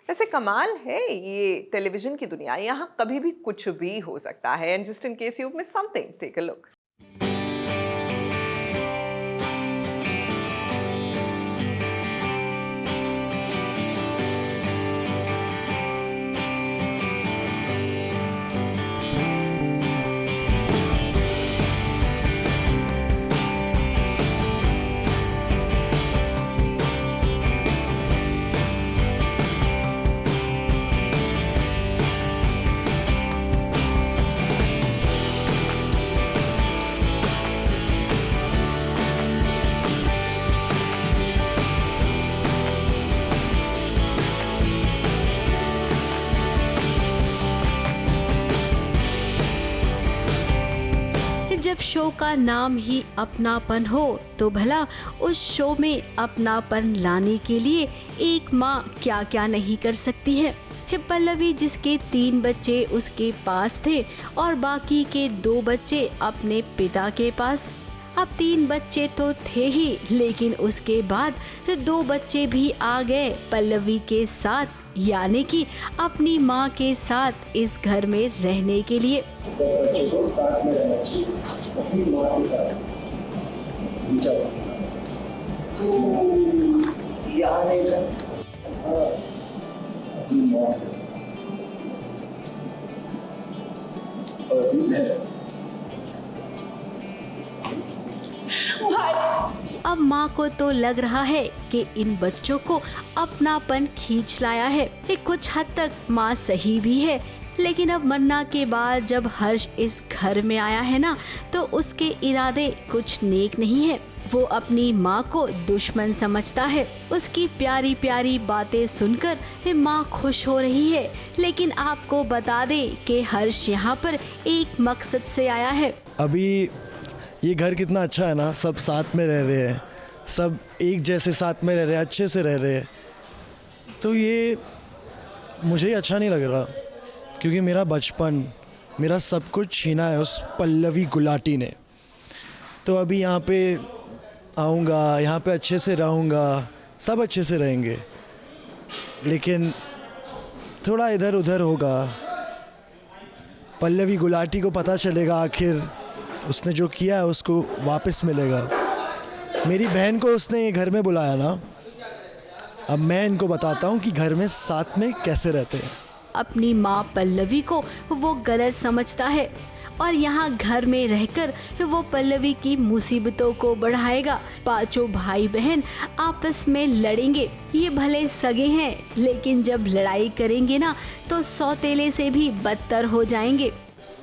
वैसे कमाल है ये टेलीविजन की दुनिया, यहाँ कभी भी कुछ भी हो सकता है। And just in case you miss something, take a look. जब शो का नाम ही अपनापन हो तो भला उस शो में अपनापन लाने के लिए एक माँ क्या क्या नहीं कर सकती है। पल्लवी जिसके 3 बच्चे उसके पास थे और बाकी के 2 बच्चे अपने पिता के पास। अब 3 बच्चे तो थे ही, लेकिन उसके बाद 2 बच्चे भी आ गए पल्लवी के साथ, यानी कि अपनी माँ के साथ इस घर में रहने के लिए। सब बच्चों को साथ में रहना चाहिए, अपनी माँ के साथ। यहाँ नहीं था, अपनी माँ के साथ। और अब माँ को तो लग रहा है कि इन बच्चों को अपनापन खींच लाया है। ये कुछ हद तक माँ सही भी है, लेकिन अब मन्ना के बाद जब हर्ष इस घर में आया है ना, तो उसके इरादे कुछ नेक नहीं है। वो अपनी माँ को दुश्मन समझता है। उसकी प्यारी प्यारी बातें सुनकर माँ खुश हो रही है, लेकिन आपको बता दें कि हर्ष यहाँ पर एक मकसद से आया है। अभी ये घर कितना अच्छा है ना, सब साथ में रह रहे हैं, सब एक जैसे साथ में रह रहे हैं, अच्छे से रह रहे हैं। तो ये मुझे अच्छा नहीं लग रहा, क्योंकि मेरा बचपन, मेरा सब कुछ छीना है उस पल्लवी गुलाटी ने। तो अभी यहाँ पे आऊँगा, यहाँ पे अच्छे से रहूँगा, सब अच्छे से रहेंगे, लेकिन थोड़ा इधर उधर होगा। पल्लवी गुलाटी को पता चलेगा आखिर उसने जो किया है उसको वापस मिलेगा। मेरी बहन को उसने ये घर में बुलाया ना, अब मैं इनको बताता हूँ कि घर में साथ में कैसे रहते हैं। अपनी माँ पल्लवी को वो गलत समझता है और यहाँ घर में रहकर वो पल्लवी की मुसीबतों को बढ़ाएगा। 5 भाई बहन आपस में लड़ेंगे। ये भले सगे हैं, लेकिन जब लड़ाई करेंगे ना तो सौतेले से भी बदतर हो जाएंगे।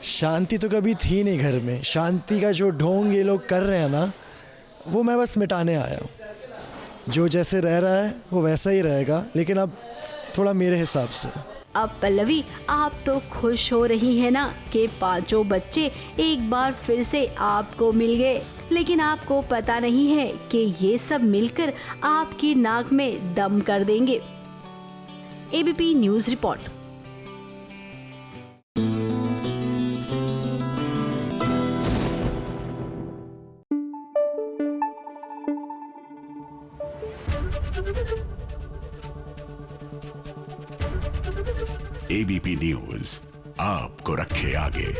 शांति तो कभी थी नहीं घर में। शांति का जो ढोंग ये लोग कर रहे हैं ना, वो मैं बस मिटाने आया हूँ। जो जैसे रह रहा है वो वैसा ही रहेगा, लेकिन अब थोड़ा मेरे हिसाब से। अब पल्लवी, आप तो खुश हो रही है ना कि 5 बच्चे एक बार फिर से आपको मिल गए, लेकिन आपको पता नहीं है कि ये सब मिलकर आपकी नाक में दम कर देंगे। ABP news report. ABP news आपको रखे आगे।